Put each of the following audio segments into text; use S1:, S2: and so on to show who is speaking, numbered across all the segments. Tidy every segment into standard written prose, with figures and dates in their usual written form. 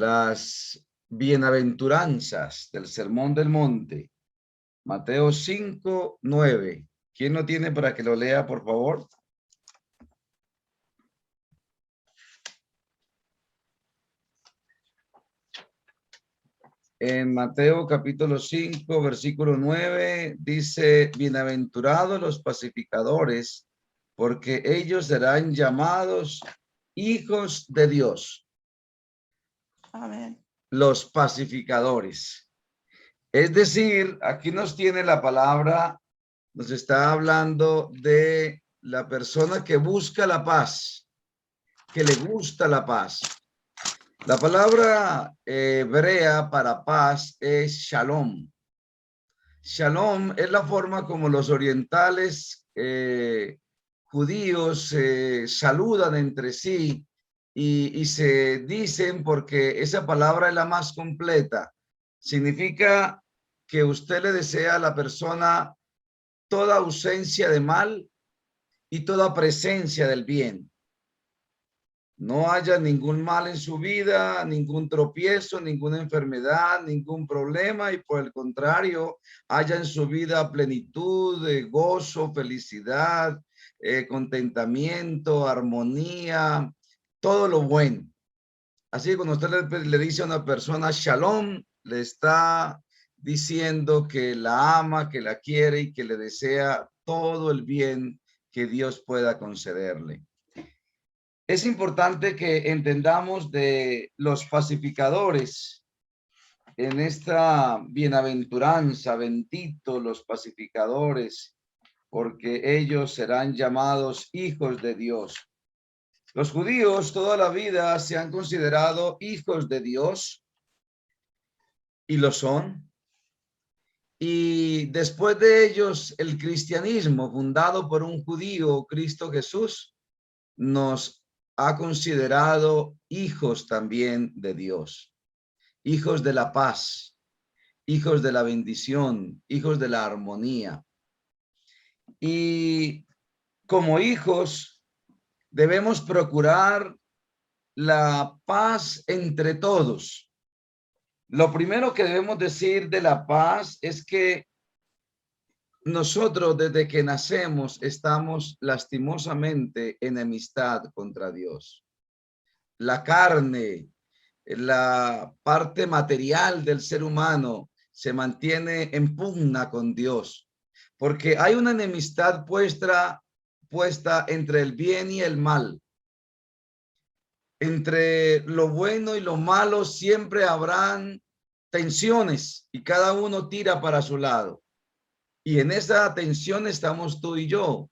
S1: las bienaventuranzas del Sermón del Monte, Mateo 5:9. ¿Quién lo tiene para que lo lea, por favor? En Mateo capítulo 5, versículo 9, dice: bienaventurados los pacificadores, porque ellos serán llamados hijos de Dios.
S2: Amén.
S1: Los pacificadores. Es decir, aquí nos tiene la palabra, nos está hablando de la persona que busca la paz, que le gusta la paz. La palabra hebrea para paz es shalom. Shalom es la forma como los orientales judíos saludan entre sí y se dicen, porque esa palabra es la más completa. Significa que usted le desea a la persona toda ausencia de mal y toda presencia del bien. No haya ningún mal en su vida, ningún tropiezo, ninguna enfermedad, ningún problema, y por el contrario, haya en su vida plenitud, gozo, felicidad, contentamiento, armonía, todo lo bueno. Así que cuando usted le dice a una persona shalom, le está diciendo que la ama, que la quiere y que le desea todo el bien que Dios pueda concederle. Es importante que entendamos de los pacificadores en esta bienaventuranza. Bendito los pacificadores, porque ellos serán llamados hijos de Dios. Los judíos toda la vida se han considerado hijos de Dios y lo son. Y después de ellos, el cristianismo, fundado por un judío, Cristo Jesús, nos ha considerado hijos también de Dios, hijos de la paz, hijos de la bendición, hijos de la armonía. Y como hijos debemos procurar la paz entre todos. Lo primero que debemos decir de la paz es que nosotros desde que nacemos estamos lastimosamente en enemistad contra Dios. La carne, la parte material del ser humano se mantiene en pugna con Dios, porque hay una enemistad puesta entre el bien y el mal. Entre lo bueno y lo malo siempre habrán tensiones y cada uno tira para su lado. Y en esa tensión estamos tú y yo.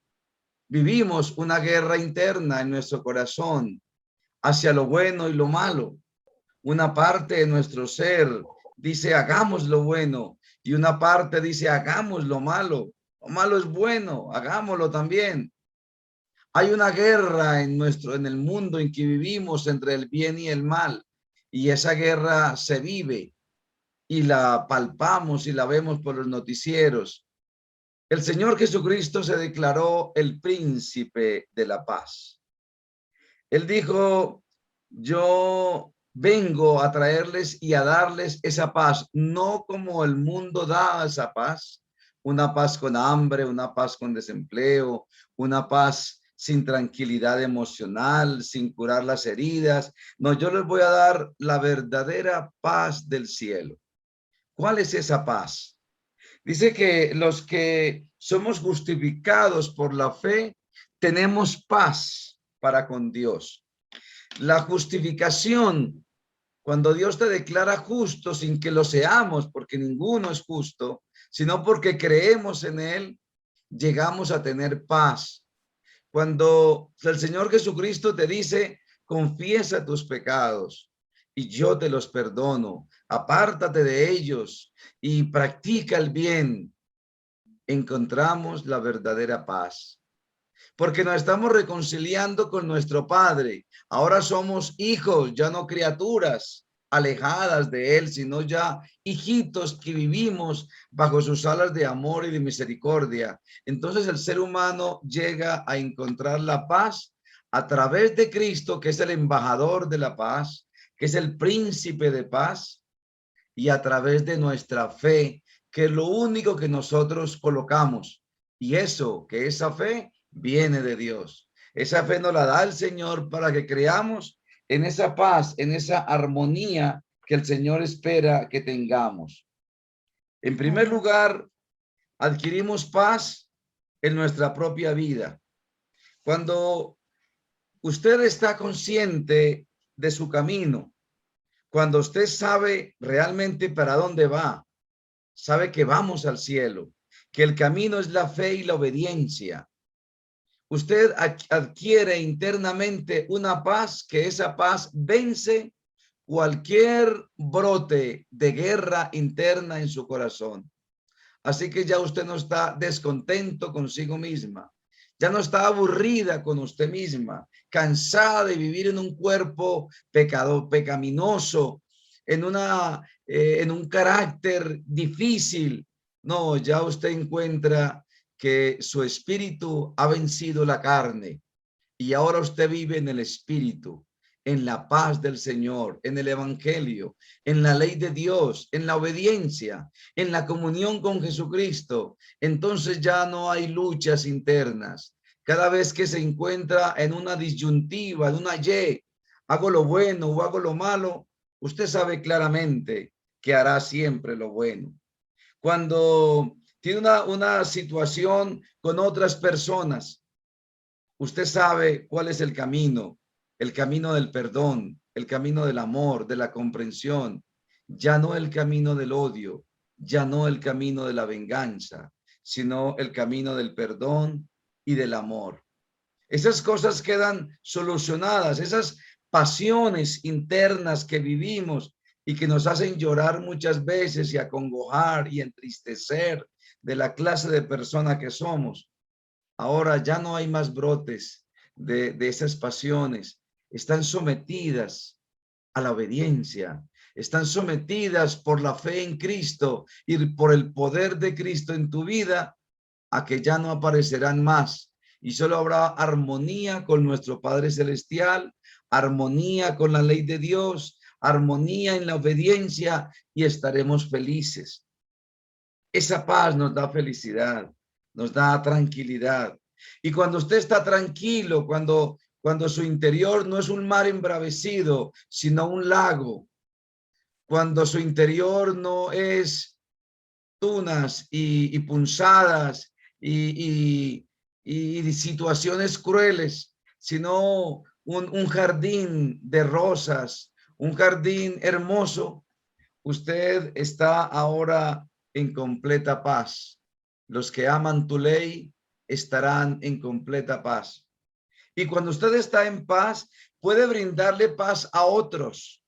S1: Vivimos una guerra interna en nuestro corazón hacia lo bueno y lo malo. Una parte de nuestro ser dice hagamos lo bueno y una parte dice hagamos lo malo. Lo malo es bueno, hagámoslo también. Hay una guerra en el mundo en que vivimos entre el bien y el mal, y esa guerra se vive y la palpamos y la vemos por los noticieros. El Señor Jesucristo se declaró el príncipe de la paz. Él dijo: yo vengo a traerles y a darles esa paz, no como el mundo da esa paz, una paz con hambre, una paz con desempleo, una paz sin tranquilidad emocional, sin curar las heridas. No, yo les voy a dar la verdadera paz del cielo. ¿Cuál es esa paz? Dice que los que somos justificados por la fe tenemos paz para con Dios. La justificación, cuando Dios te declara justo sin que lo seamos, porque ninguno es justo, sino porque creemos en Él, llegamos a tener paz. Cuando el Señor Jesucristo te dice, confiesa tus pecados y yo te los perdono, apártate de ellos y practica el bien, encontramos la verdadera paz. Porque nos estamos reconciliando con nuestro Padre. Ahora somos hijos, ya no criaturas alejadas de Él, sino ya hijitos que vivimos bajo sus alas de amor y de misericordia. Entonces el ser humano llega a encontrar la paz a través de Cristo, que es el embajador de la paz, que es el príncipe de paz, y a través de nuestra fe, que es lo único que nosotros colocamos. Y eso, que esa fe viene de Dios. Esa fe nos la da el Señor para que creamos en esa paz, en esa armonía que el Señor espera que tengamos. En primer lugar, adquirimos paz en nuestra propia vida. Cuando usted está consciente de su camino, cuando usted sabe realmente para dónde va, sabe que vamos al cielo, que el camino es la fe y la obediencia, usted adquiere internamente una paz, que esa paz vence cualquier brote de guerra interna en su corazón. Así que ya usted no está descontento consigo misma, ya no está aburrida con usted misma, cansada de vivir en un cuerpo pecaminoso, en un carácter difícil. No, ya usted encuentra que su espíritu ha vencido la carne y ahora usted vive en el espíritu, en la paz del Señor, en el evangelio, en la ley de Dios, en la obediencia, en la comunión con Jesucristo. Entonces ya no hay luchas internas. Cada vez que se encuentra en una disyuntiva, en una Y, hago lo bueno o hago lo malo, usted sabe claramente que hará siempre lo bueno. Cuando tiene una situación con otras personas, usted sabe cuál es el camino del perdón, el camino del amor, de la comprensión, ya no el camino del odio, ya no el camino de la venganza, sino el camino del perdón y del amor. Esas cosas quedan solucionadas, esas pasiones internas que vivimos y que nos hacen llorar muchas veces y acongojar y entristecer de la clase de persona que somos. Ahora ya no hay más brotes de esas pasiones. Están sometidas a la obediencia. Están sometidas por la fe en Cristo y por el poder de Cristo en tu vida, a que ya no aparecerán más. Y solo habrá armonía con nuestro Padre Celestial, armonía con la ley de Dios, armonía en la obediencia, y estaremos felices. Esa paz nos da felicidad, nos da tranquilidad. Y cuando usted está tranquilo, cuando su interior no es un mar embravecido, sino un lago, cuando su interior no es tunas y punzadas y situaciones crueles, sino un jardín de rosas, un jardín hermoso, usted está ahora en completa paz. Los que aman tu ley estarán en completa paz. Y cuando usted está en paz, puede brindarle paz a otros,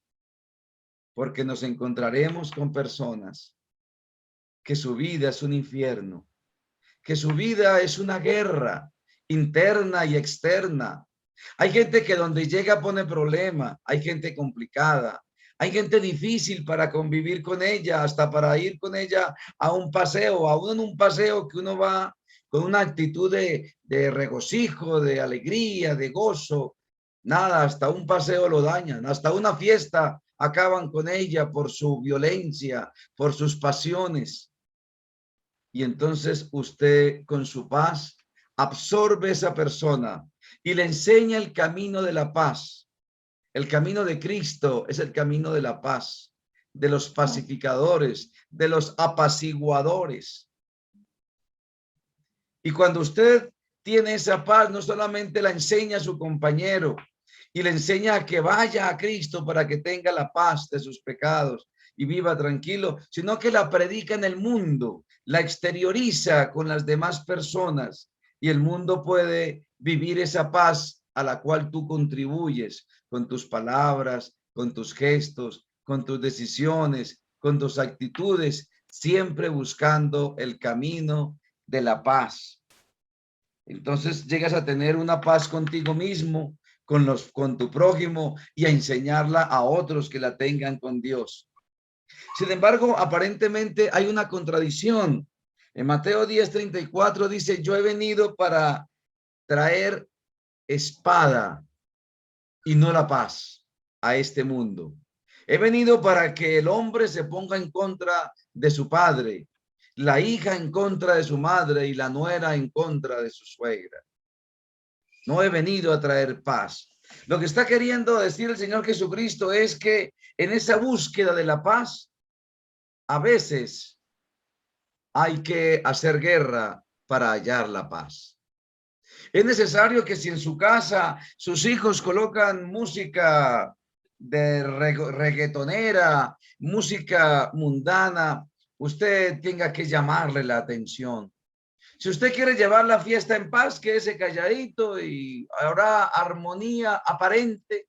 S1: porque nos encontraremos con personas que su vida es un infierno, que su vida es una guerra interna y externa. Hay gente que donde llega pone problema, hay gente complicada, hay gente difícil para convivir con ella, hasta para ir con ella a un paseo, aún en un paseo que uno va con una actitud de regocijo, de alegría, de gozo. Nada, hasta un paseo lo dañan, hasta una fiesta acaban con ella por su violencia, por sus pasiones. Y entonces usted con su paz absorbe a esa persona y le enseña el camino de la paz. El camino de Cristo es el camino de la paz, de los pacificadores, de los apaciguadores. Y cuando usted tiene esa paz, no solamente la enseña a su compañero y le enseña a que vaya a Cristo para que tenga la paz de sus pecados y viva tranquilo, sino que la predica en el mundo, la exterioriza con las demás personas, y el mundo puede vivir esa paz a la cual tú contribuyes con tus palabras, con tus gestos, con tus decisiones, con tus actitudes, siempre buscando el camino de la paz. Entonces llegas a tener una paz contigo mismo, con tu prójimo, y a enseñarla a otros que la tengan con Dios. Sin embargo, aparentemente hay una contradicción. En Mateo 10:34 dice: yo he venido para traer espada y no la paz a este mundo. He venido para que el hombre se ponga en contra de su padre, la hija en contra de su madre y la nuera en contra de su suegra. No he venido a traer paz. Lo que está queriendo decir el Señor Jesucristo es que en esa búsqueda de la paz, a veces hay que hacer guerra para hallar la paz. Es necesario que si en su casa sus hijos colocan música de reggaetonera, música mundana, usted tenga que llamarle la atención. Si usted quiere llevar la fiesta en paz, quédese calladito y habrá armonía aparente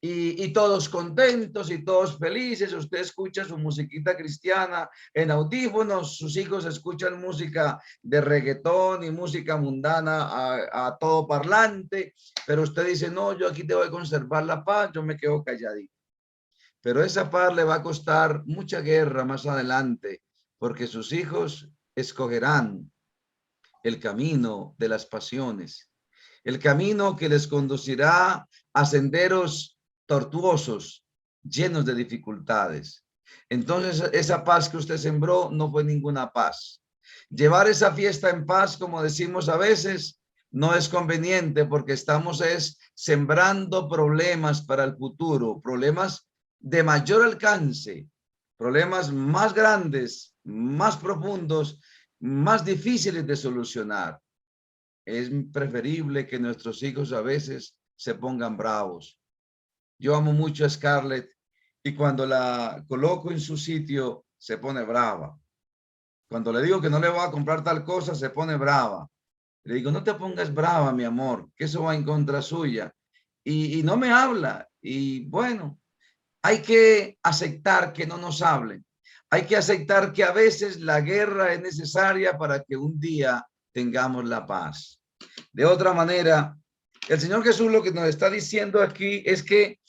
S1: y todos contentos y todos felices. Usted escucha su musiquita cristiana en audífonos, sus hijos escuchan música de reggaetón y música mundana a todo parlante, pero usted dice, no, yo aquí tengo que conservar la paz, yo me quedo calladito. Pero esa paz le va a costar mucha guerra más adelante, porque sus hijos escogerán el camino de las pasiones, el camino que les conducirá a senderos tortuosos, llenos de dificultades. Entonces, esa paz que usted sembró no fue ninguna paz. Llevar esa fiesta en paz, como decimos a veces, no es conveniente porque estamos sembrando problemas para el futuro, problemas de mayor alcance, problemas más grandes, más profundos, más difíciles de solucionar. Es preferible que nuestros hijos a veces se pongan bravos. Yo amo mucho a Scarlett y cuando la coloco en su sitio se pone brava. Cuando le digo que no le voy a comprar tal cosa, se pone brava. Le digo, no te pongas brava, mi amor, que eso va en contra suya. Y no me habla. Y bueno, hay que aceptar que no nos hablen. Hay que aceptar que a veces la guerra es necesaria para que un día tengamos la paz. De otra manera, el Señor Jesús lo que nos está diciendo aquí es que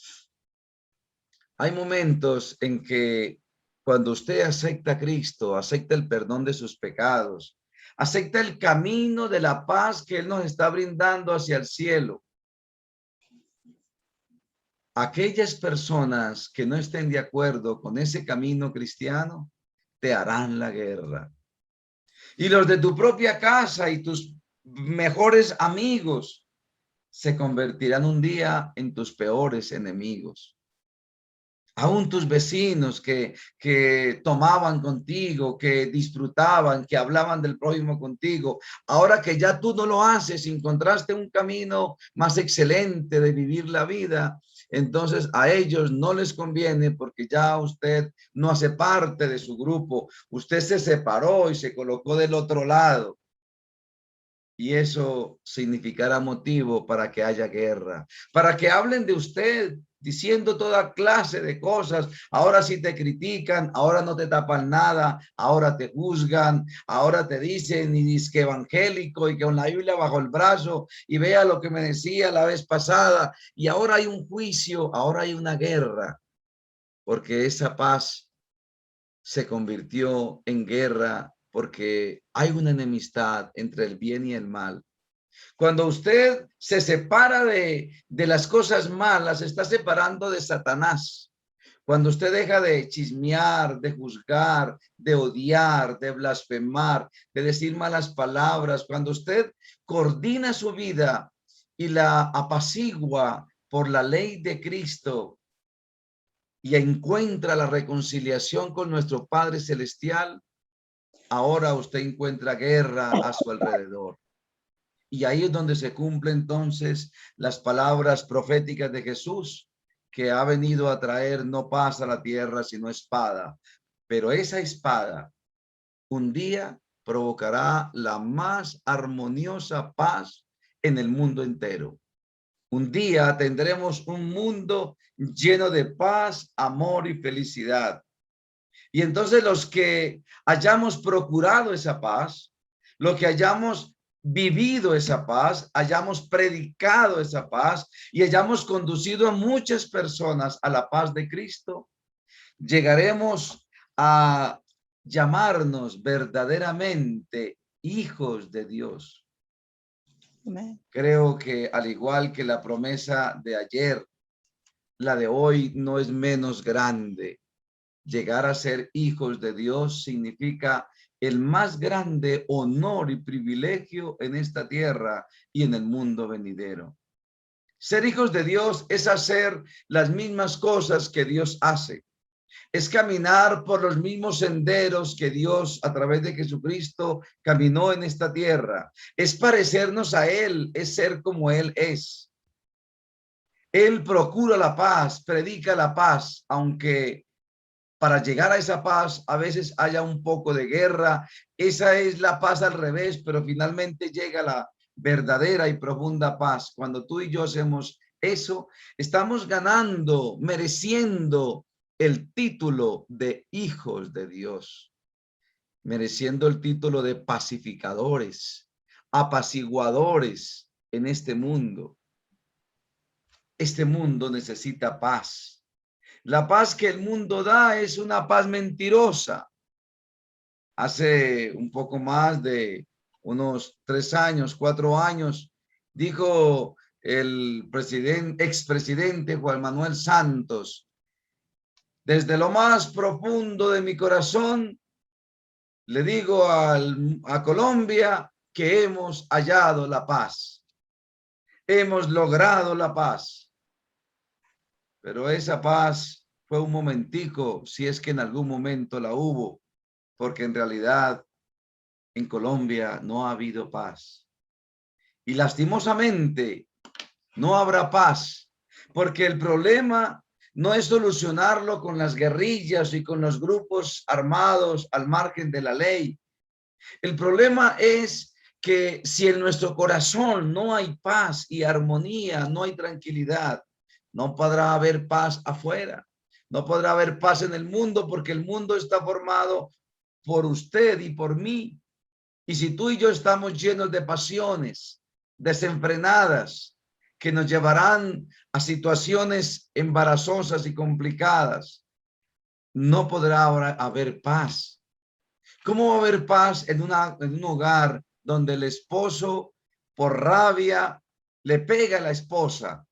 S1: hay momentos en que cuando usted acepta a Cristo, acepta el perdón de sus pecados, acepta el camino de la paz que Él nos está brindando hacia el cielo. Aquellas personas que no estén de acuerdo con ese camino cristiano, te harán la guerra. Y los de tu propia casa y tus mejores amigos se convertirán un día en tus peores enemigos. Aún tus vecinos que tomaban contigo, que disfrutaban, que hablaban del prójimo contigo. Ahora que ya tú no lo haces, encontraste un camino más excelente de vivir la vida, entonces a ellos no les conviene porque ya usted no hace parte de su grupo. Usted se separó y se colocó del otro lado. Y eso significará motivo para que haya guerra, para que hablen de usted diciendo toda clase de cosas. Ahora sí te critican, ahora no te tapan nada, ahora te juzgan, ahora te dicen y dice que evangélico y que con la Biblia bajo el brazo y vea lo que me decía la vez pasada. Y ahora hay un juicio, ahora hay una guerra, porque esa paz se convirtió en guerra porque hay una enemistad entre el bien y el mal. Cuando usted se separa de las cosas malas, se está separando de Satanás. Cuando usted deja de chismear, de juzgar, de odiar, de blasfemar, de decir malas palabras, cuando usted coordina su vida y la apacigua por la ley de Cristo y encuentra la reconciliación con nuestro Padre Celestial, ahora usted encuentra guerra a su alrededor. Y ahí es donde se cumplen entonces las palabras proféticas de Jesús, que ha venido a traer no paz a la tierra, sino espada. Pero esa espada un día provocará la más armoniosa paz en el mundo entero. Un día tendremos un mundo lleno de paz, amor y felicidad. Y entonces los que hayamos procurado esa paz, los que hayamos vivido esa paz, hayamos predicado esa paz y hayamos conducido a muchas personas a la paz de Cristo, llegaremos a llamarnos verdaderamente hijos de Dios.
S2: Amén.
S1: Creo que al igual que la promesa de ayer, la de hoy no es menos grande. Llegar a ser hijos de Dios significa el más grande honor y privilegio en esta tierra y en el mundo venidero. Ser hijos de Dios es hacer las mismas cosas que Dios hace. Es caminar por los mismos senderos que Dios a través de Jesucristo caminó en esta tierra. Es parecernos a Él, es ser como Él es. Él procura la paz, predica la paz, aunque para llegar a esa paz a veces haya un poco de guerra. Esa es la paz al revés, pero finalmente llega la verdadera y profunda paz. Cuando tú y yo hacemos eso, estamos ganando, mereciendo el título de hijos de Dios, mereciendo el título de pacificadores, apaciguadores en este mundo. Este mundo necesita paz. La paz que el mundo da es una paz mentirosa. Hace un poco más de unos 3 años, 4 años, dijo el expresidente Juan Manuel Santos: desde lo más profundo de mi corazón, le digo a Colombia que hemos hallado la paz. Hemos logrado la paz. Pero esa paz fue un momentico, si es que en algún momento la hubo, porque en realidad en Colombia no ha habido paz. Y lastimosamente no habrá paz, porque el problema no es solucionarlo con las guerrillas y con los grupos armados al margen de la ley. El problema es que si en nuestro corazón no hay paz y armonía, no hay tranquilidad, no podrá haber paz afuera, no podrá haber paz en el mundo, porque el mundo está formado por usted y por mí. Y si tú y yo estamos llenos de pasiones desenfrenadas que nos llevarán a situaciones embarazosas y complicadas, no podrá ahora haber paz. ¿Cómo va a haber paz en un hogar donde el esposo, por rabia, le pega a la esposa,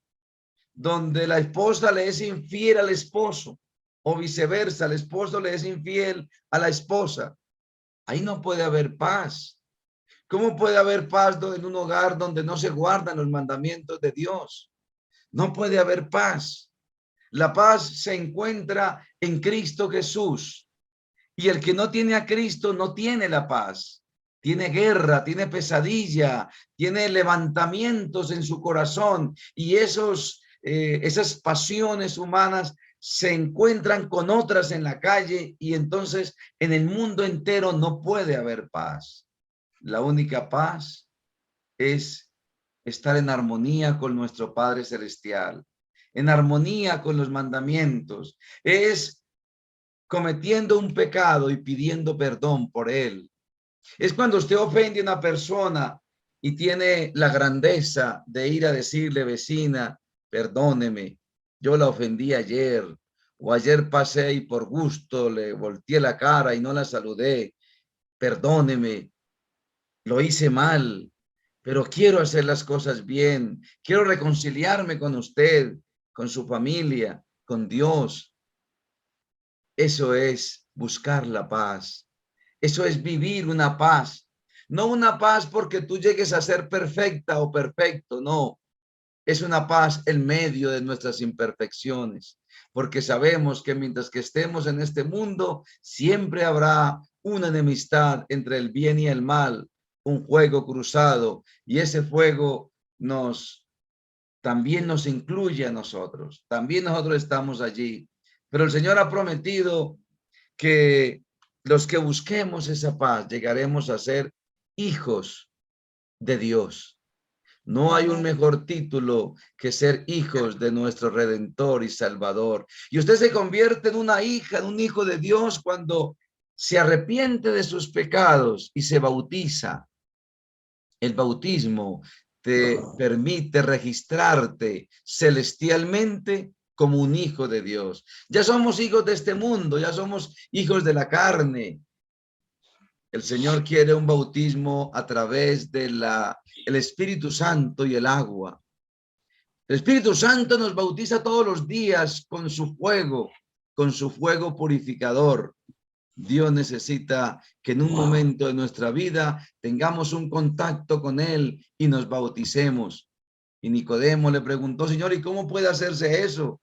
S1: donde la esposa le es infiel al esposo, o viceversa, el esposo le es infiel a la esposa? Ahí no puede haber paz. ¿Cómo puede haber paz en un hogar donde no se guardan los mandamientos de Dios? No puede haber paz. La paz se encuentra en Cristo Jesús. Y el que no tiene a Cristo no tiene la paz. Tiene guerra, tiene pesadilla, tiene levantamientos en su corazón. Y esas pasiones humanas se encuentran con otras en la calle, y entonces en el mundo entero no puede haber paz. La única paz es estar en armonía con nuestro Padre Celestial, en armonía con los mandamientos, es cometiendo un pecado y pidiendo perdón por él. Es cuando usted ofende a una persona y tiene la grandeza de ir a decirle: vecina, perdóneme, yo la ofendí ayer, o ayer pasé y por gusto le volteé la cara y no la saludé, perdóneme, lo hice mal, pero quiero hacer las cosas bien, quiero reconciliarme con usted, con su familia, con Dios. Eso es buscar la paz. Eso es vivir una paz. No una paz porque tú llegues a ser perfecta o perfecto, no. Es una paz en medio de nuestras imperfecciones, porque sabemos que mientras que estemos en este mundo, siempre habrá una enemistad entre el bien y el mal, un fuego cruzado, y ese fuego también nos incluye a nosotros, también nosotros estamos allí. Pero el Señor ha prometido que los que busquemos esa paz llegaremos a ser hijos de Dios. No hay un mejor título que ser hijos de nuestro Redentor y Salvador. Y usted se convierte en una hija, en un hijo de Dios cuando se arrepiente de sus pecados y se bautiza. El bautismo te permite registrarte celestialmente como un hijo de Dios. Ya somos hijos de este mundo, ya somos hijos de la carne. El Señor quiere un bautismo a través de el Espíritu Santo y el agua. El Espíritu Santo nos bautiza todos los días con su fuego purificador. Dios necesita que en un momento de nuestra vida tengamos un contacto con Él y nos bauticemos. Y Nicodemo le preguntó, Señor, ¿y cómo puede hacerse eso?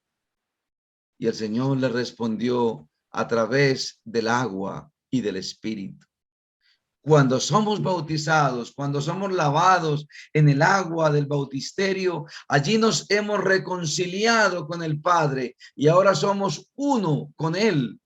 S1: Y el Señor le respondió a través del agua y del Espíritu. Cuando somos bautizados, cuando somos lavados en el agua del bautisterio, allí nos hemos reconciliado con el Padre y ahora somos uno con Él.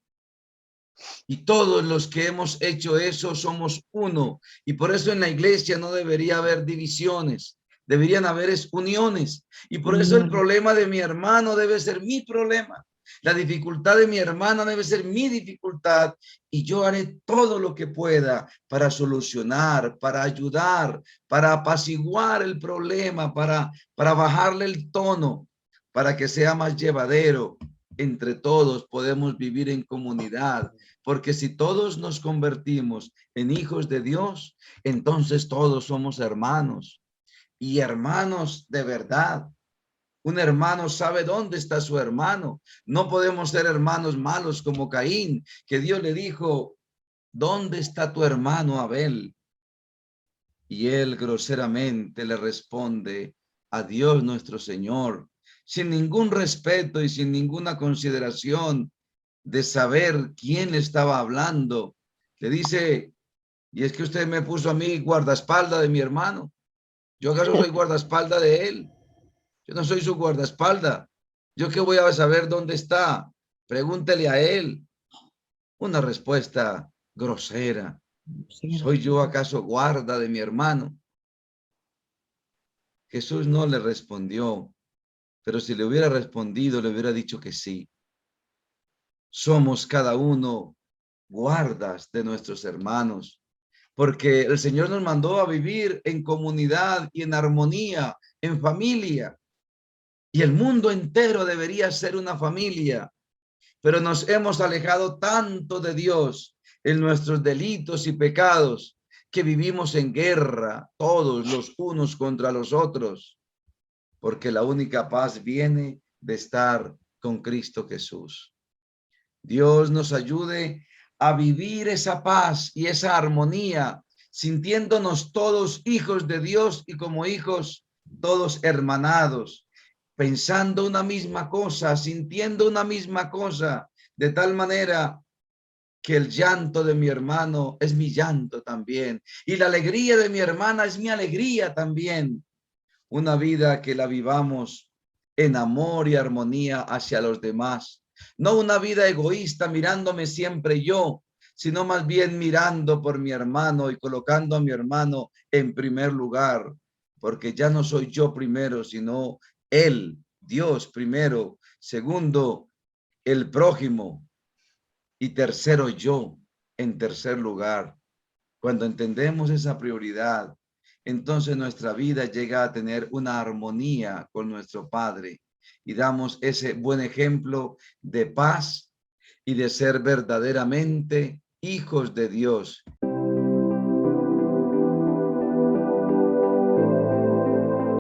S1: Y todos los que hemos hecho eso somos uno. Y por eso en la iglesia no debería haber divisiones, deberían haber uniones. Y por eso el problema de mi hermano debe ser mi problema. La dificultad de mi hermana debe ser mi dificultad y yo haré todo lo que pueda para solucionar, para ayudar, para apaciguar el problema, para bajarle el tono, para que sea más llevadero. Entre todos podemos vivir en comunidad, porque si todos nos convertimos en hijos de Dios, entonces todos somos hermanos y hermanos de verdad. Un hermano sabe dónde está su hermano. No podemos ser hermanos malos como Caín, que Dios le dijo, ¿dónde está tu hermano Abel? Y él groseramente le responde a Dios nuestro Señor, sin ningún respeto y sin ninguna consideración de saber quién le estaba hablando. Le dice, y es que usted me puso a mí guardaespaldas de mi hermano. ¿Yo acaso soy guardaespaldas de él? Yo no soy su guardaespaldas. ¿Yo qué voy a saber dónde está? Pregúntele a él. Una respuesta grosera. ¿Soy yo acaso guarda de mi hermano? Jesús no le respondió, pero si le hubiera respondido, le hubiera dicho que sí. Somos cada uno guardas de nuestros hermanos, porque el Señor nos mandó a vivir en comunidad y en armonía, en familia. Y el mundo entero debería ser una familia, pero nos hemos alejado tanto de Dios en nuestros delitos y pecados que vivimos en guerra todos los unos contra los otros, porque la única paz viene de estar con Cristo Jesús. Dios nos ayude a vivir esa paz y esa armonía, sintiéndonos todos hijos de Dios y como hijos todos hermanados, pensando una misma cosa, sintiendo una misma cosa, de tal manera que el llanto de mi hermano es mi llanto también y la alegría de mi hermana es mi alegría también. Una vida que la vivamos en amor y armonía hacia los demás. No una vida egoísta mirándome siempre yo, sino más bien mirando por mi hermano y colocando a mi hermano en primer lugar, porque ya no soy yo primero, sino él, Dios primero, segundo, el prójimo y tercero yo en tercer lugar. Cuando entendemos esa prioridad, entonces nuestra vida llega a tener una armonía con nuestro Padre y damos ese buen ejemplo de paz y de ser verdaderamente hijos de Dios.